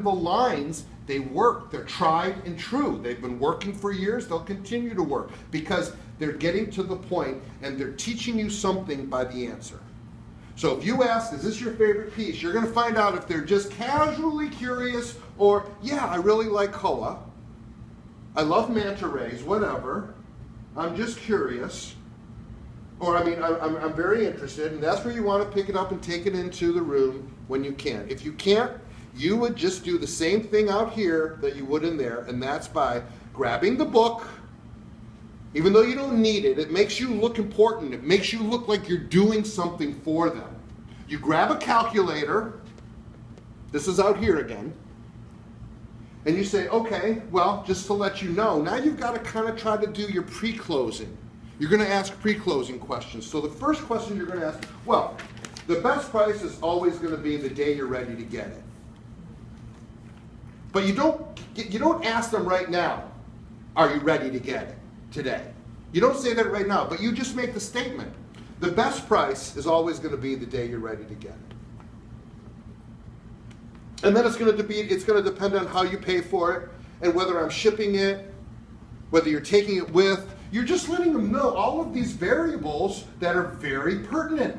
the lines, they work. They're tried and true. They've been working for years. They'll continue to work because they're getting to the point and they're teaching you something by the answer. So if you ask, is this your favorite piece? You're going to find out if they're just casually curious or, yeah, I really like Koa. I love manta rays, whatever. I'm just curious. Or, I mean, I'm very interested. And that's where you want to pick it up and take it into the room when you can. If you can't, you would just do the same thing out here that you would in there. And that's by grabbing the book. Even though you don't need it, it makes you look important. It makes you look like you're doing something for them. You grab a calculator. This is out here again. And you say, okay, well, just to let you know, now you've got to kind of try to do your pre-closing. You're going to ask pre-closing questions. So the first question you're going to ask, well, the best price is always going to be the day you're ready to get it. But you don't ask them right now, are you ready to get it today? You don't say that right now, but you just make the statement. The best price is always going to be the day you're ready to get it. And then it's going to depend on how you pay for it and whether I'm shipping it, whether you're taking it with. You're just letting them know all of these variables that are very pertinent.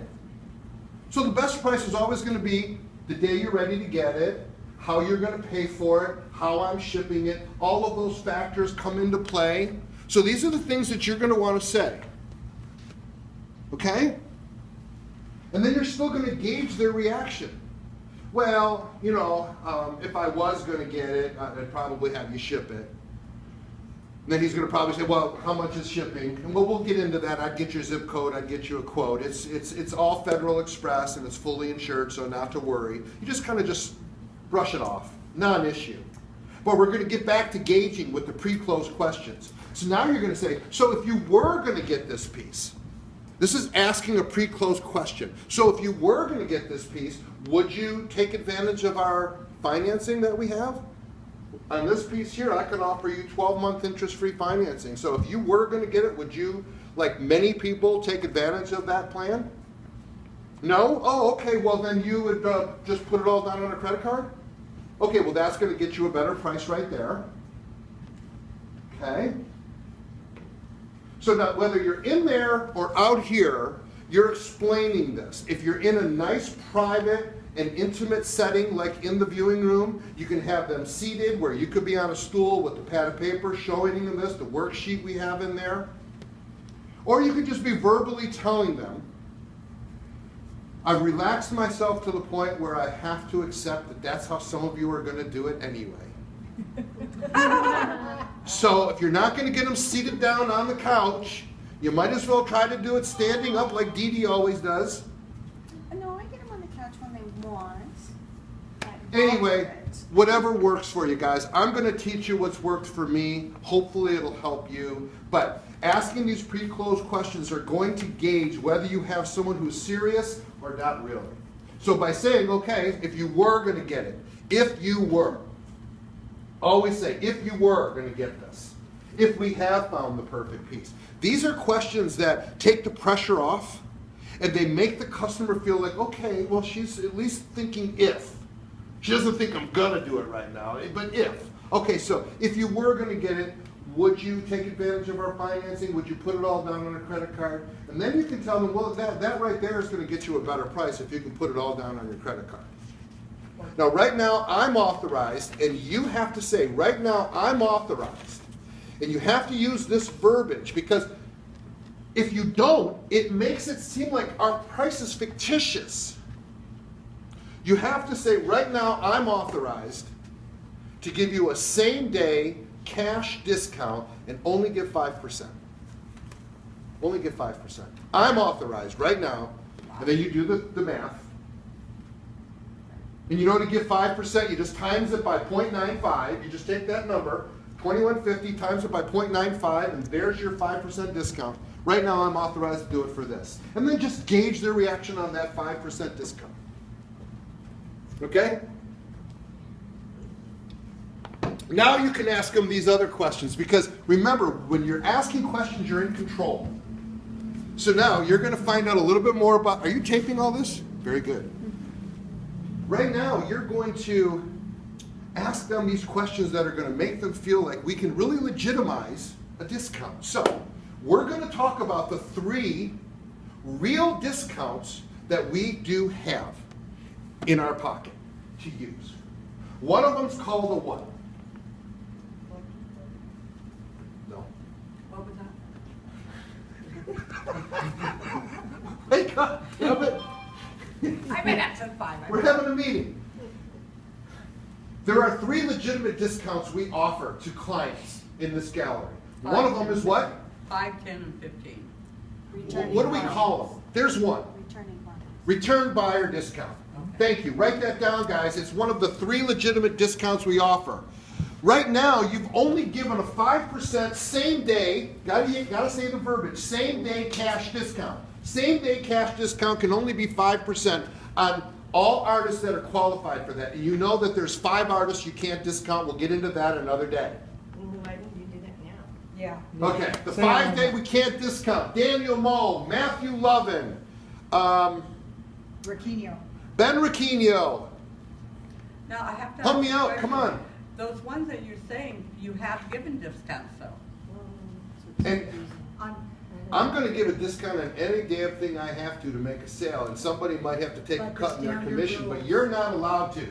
So the best price is always going to be the day you're ready to get it, how you're going to pay for it, how I'm shipping it. All of those factors come into play. So these are the things that you're going to want to say. Okay? And then you're still going to gauge their reaction. Well, you know, if I was going to get it, I'd probably have you ship it. And then he's going to probably say, well, how much is shipping? And we'll get into that. I'd get your zip code. I'd get you a quote. It's all Federal Express, and it's fully insured, so not to worry. You just kind of just brush it off. Non-issue. But we're going to get back to gauging with the pre-close questions. So now you're going to say, so if you were going to get this piece, this is asking a pre-close question. So if you were going to get this piece, would you take advantage of our financing that we have? On this piece here, I can offer you 12-month interest-free financing. So if you were going to get it, would you, like many people, take advantage of that plan? No? Oh, okay, well then you would just put it all down on a credit card? Okay, well that's going to get you a better price right there. Okay? So now whether you're in there or out here, you're explaining this. If you're in a nice private and intimate setting like in the viewing room, you can have them seated where you could be on a stool with a pad of paper showing them this, the worksheet we have in there. Or you could just be verbally telling them, I've relaxed myself to the point where I have to accept that that's how some of you are going to do it anyway. So if you're not going to get them seated down on the couch, you might as well try to do it standing up like Dee Dee always does. No, I get them on the couch when they want. Anyway, whatever works for you guys. I'm going to teach you what's worked for me. Hopefully it'll help you. But asking these pre-close questions are going to gauge whether you have someone who's serious or not really. So by saying, okay, if you were going to get it, if you were, always say, if you were going to get this, if we have found the perfect piece. These are questions that take the pressure off and they make the customer feel like, okay, well, she's at least thinking if. She doesn't think I'm going to do it right now, but if. Okay, so if you were going to get it, would you take advantage of our financing? Would you put it all down on a credit card? And then you can tell them, well, that right there is going to get you a better price if you can put it all down on your credit card. Now, right now, I'm authorized, and you have to say, right now, I'm authorized. And you have to use this verbiage, because if you don't, it makes it seem like our price is fictitious. You have to say, right now, I'm authorized to give you a same-day cash discount and only give 5%. Only give 5%. I'm authorized right now, and then you do the math. And you know to give 5%, you just times it by 0.95. You just take that number, 2150, times it by 0.95, and there's your 5% discount. Right now I'm authorized to do it for this. And then just gauge their reaction on that 5% discount. Okay? Now you can ask them these other questions, because remember, when you're asking questions, you're in control. So now you're going to find out a little bit more about, are you taping all this? Very good. Right now, you're going to ask them these questions that are going to make them feel like we can really legitimize a discount. So, we're going to talk about the 3 real discounts that we do have in our pocket to use. One of them's called a what? No. What was that? Hey, God damn it. I made up to 5. We're having a meeting. There are 3 legitimate discounts we offer to clients in this gallery. One of them is what? 5, 10, and 15. What do we call them? There's one. Returning buyers. Return buyer discount. Thank you. Write that down, guys. It's one of the 3 legitimate discounts we offer. Right now, you've only given a 5% same day, gotta say the verbiage, same day cash discount. Same day cash discount can only be 5% on all artists that are qualified for that. And you know that there's 5 artists you can't discount. We'll get into that another day. Why didn't you do that now? Yeah. Okay, the 5 day we can't discount. Daniel Moe, Matthew Lovin, Raquinho. Ben Raquinho. Now, I have to Help ask me a out, question. come on. Those ones that you're saying, you have given discounts, though. And On, I'm gonna give a discount on any damn thing I have to make a sale, and somebody might have to take a But cut in their standard commission, but rules. you're not allowed to.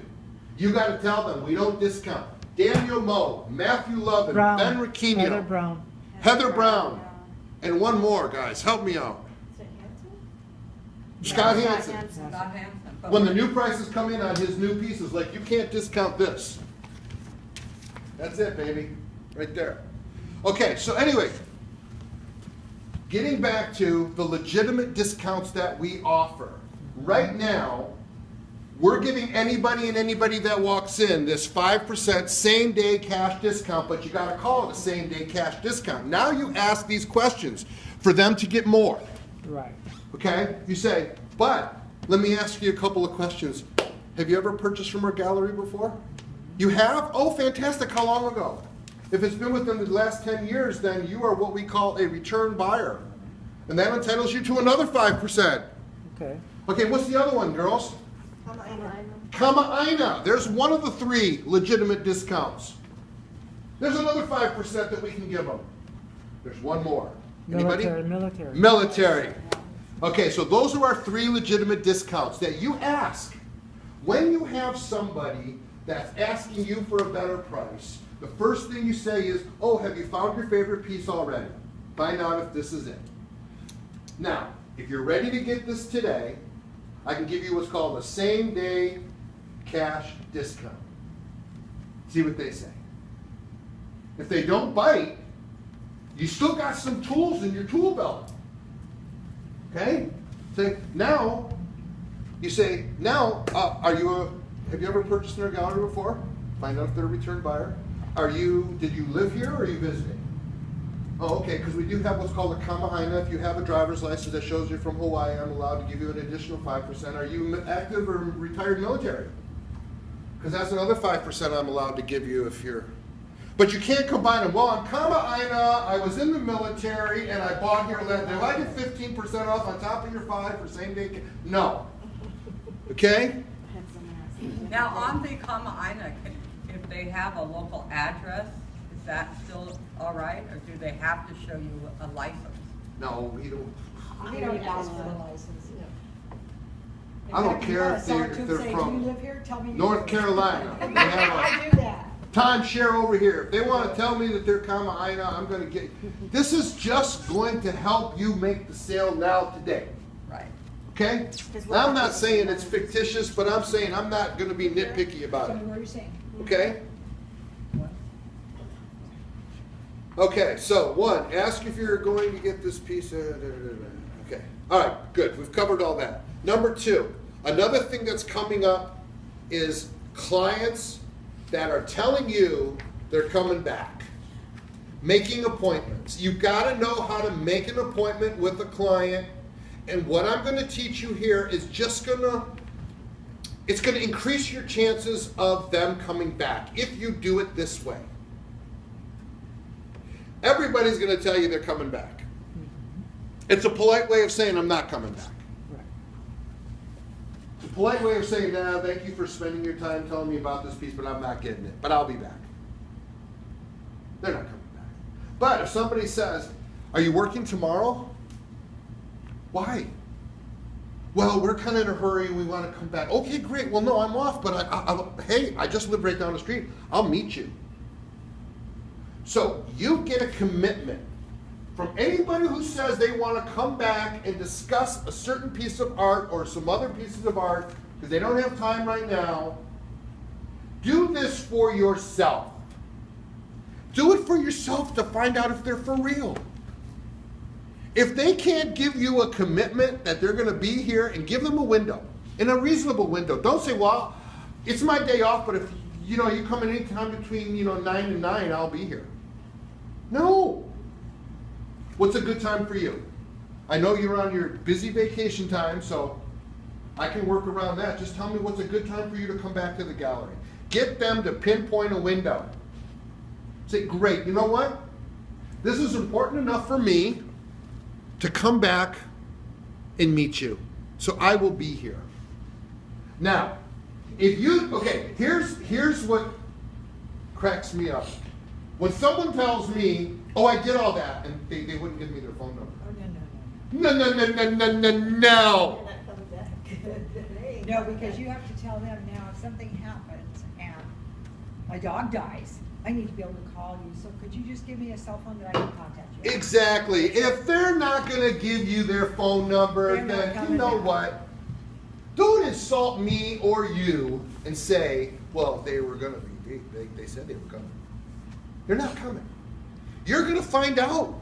You gotta tell them, we don't discount. Daniel Moe, Matthew Lovin, Brown. Ben Heather Raquinho, Brown. Heather Brown, and one more, guys, help me out. Is it Hanson? Scott No, Hansen. Hanson. not Hanson. but- When the new prices come in on his new pieces, like, you can't discount this. That's it, baby, right there. Okay, so anyway, getting back to the legitimate discounts that we offer. Right now, we're giving anybody that walks in this 5% same day cash discount, but you gotta call it a same day cash discount. Now you ask these questions for them to get more. Right. Okay? You say, but let me ask you a couple of questions. Have you ever purchased from our gallery before? You have? Oh, fantastic. How long ago? If it's been within the last 10 years, then you are what we call a return buyer. And that entitles you to another 5%. Okay. Okay, what's the other one, girls? Kama-Ina. There's one of the 3 legitimate discounts. There's another 5% that we can give them. There's one more. Anybody? Military. Military. Okay, so those are our 3 legitimate discounts that you ask. When you have somebody that's asking you for a better price, the first thing you say is, oh, have you found your favorite piece already? Find out if this is it. Now, if you're ready to get this today, I can give you what's called a same day cash discount. See what they say. If they don't bite, you still got some tools in your tool belt. Okay? Say, now, you say, now, have you ever purchased in our gallery before? Find out if they're a return buyer. Did you live here or are you visiting? Oh, okay, because we do have what's called a Kama-Ina. If you have a driver's license that shows you're from Hawaii, I'm allowed to give you an additional 5%. Are you active or retired military? Because that's another 5% I'm allowed to give you if you're... But you can't combine them. Well, I'm Kama-Ina, I was in the military, and I bought here. Do I get 15% off on top of your 5 for same day? No. Okay? Now, on the Kama-Ina, if they have a local address, is that still all right? Or do they have to show you a license? No, we don't. We don't ask for a license. I don't care if they're Do you from live here? Tell me. you North live. Carolina. They have I do that. a timeshare over here. If they want to tell me that they're Kama-Ina, I'm going to get... This is just going to help you make the sale now today. Right. Okay? Now, I'm not saying it's fictitious, but I'm saying I'm not going to be nitpicky about Tell it. me what you're saying. Okay? Okay, so 1, ask if you're going to get this piece. Okay. All right, good. We've covered all that. Number 2, another thing that's coming up is clients that are telling you they're coming back. Making appointments. You've got to know how to make an appointment with a client. And what I'm going to teach you here is just it's going to increase your chances of them coming back if you do it this way. Everybody's going to tell you they're coming back. It's a polite way of saying I'm not coming back. Right. It's a polite way of saying, nah, thank you for spending your time telling me about this piece, but I'm not getting it, but I'll be back. They're not coming back. But if somebody says, are you working tomorrow? Why? Well, we're kind of in a hurry, we want to come back. Okay, great, well, no, I'm off, but hey, I just live right down the street. I'll meet you. So you get a commitment from anybody who says they want to come back and discuss a certain piece of art or some other pieces of art because they don't have time right now. Do this for yourself. Do it for yourself to find out if they're for real. If they can't give you a commitment that they're going to be here, and give them a window, in a reasonable window. Don't say, well, it's my day off, but if you come in any time between 9 and 9, I'll be here. No. What's a good time for you? I know you're on your busy vacation time, so I can work around that. Just tell me what's a good time for you to come back to the gallery. Get them to pinpoint a window. Say, great, you know what? This is important enough for me to come back and meet you. So I will be here. Now, here's what cracks me up. When someone tells me, oh, I did all that, and they wouldn't give me their phone number. Oh, no. No. They're not coming back. No, because you have to tell them now if something happens and my dog dies, I need to be able to call you. So could you just give me a cell phone that I can contact you? Exactly. If they're not going to give you their phone number, They're not then you coming know down. what? Don't insult me or you and say, well, they were going to be. They said they were coming. They're not coming. You're going to find out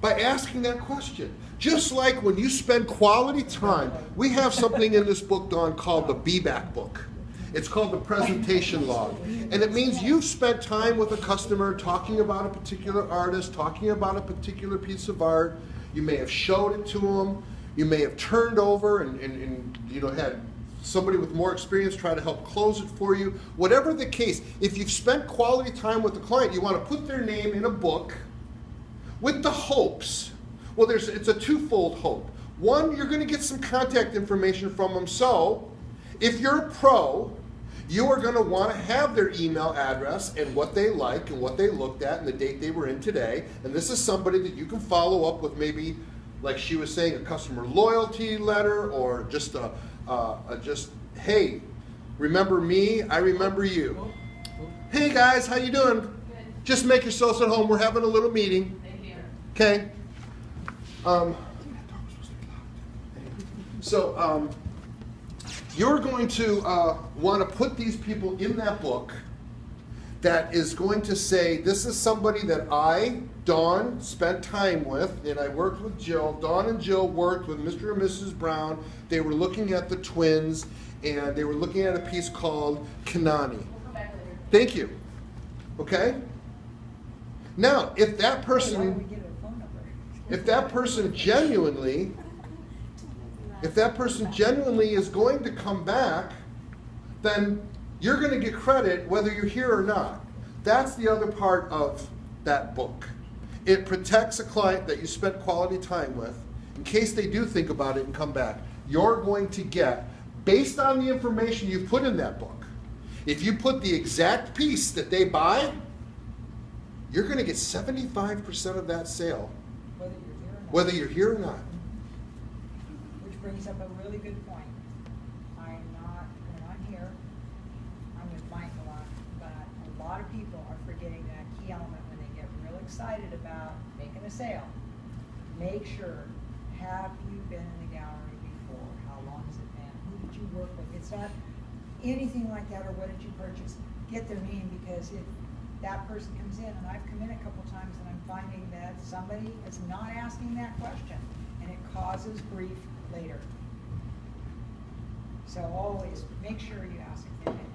by asking that question. Just like when you spend quality time. We have something in this book, Dawn, called the Be-Back book. It's called the presentation log. And it means you've spent time with a customer talking about a particular artist, talking about a particular piece of art. You may have showed it to them. You may have turned over and had somebody with more experience try to help close it for you. Whatever the case, if you've spent quality time with the client, you want to put their name in a book with the hopes. Well, it's a twofold hope. One, you're going to get some contact information from them. So if you're a pro, you are going to want to have their email address and what they like and what they looked at and the date they were in today. And this is somebody that you can follow up with, maybe, like she was saying, a customer loyalty letter, or just hey, remember me? I remember you. Hey guys, how you doing? Good. Just make yourselves at home. We're having a little meeting. Thank you. Okay. You're going to want to put these people in that book that is going to say, this is somebody that I, Dawn, spent time with, and I worked with Jill. Dawn and Jill worked with Mr. and Mrs. Brown. They were looking at the twins, and they were looking at a piece called Kanani. We'll come back later. Thank you. Okay? Now, if that Why don't person... we get a phone number? If that person genuinely is going to come back, then you're going to get credit whether you're here or not. That's the other part of that book. It protects a client that you spent quality time with. In case they do think about it and come back, you're going to get, based on the information you've put in that book, if you put the exact piece that they buy, you're going to get 75% of that sale, Whether you're here or not. whether you're here or not. Which brings up a really good point. When I'm here, I'm with Mike a lot, but a lot of people are forgetting that key element when they get real excited about making a sale. Make sure, have you been in the gallery before? How long has it been? Who did you work with? It's not anything like that, or what did you purchase? Get their name, because if that person comes in, and I've come in a couple times and I'm finding that somebody is not asking that question, and it causes grief later. So always make sure you ask if they've been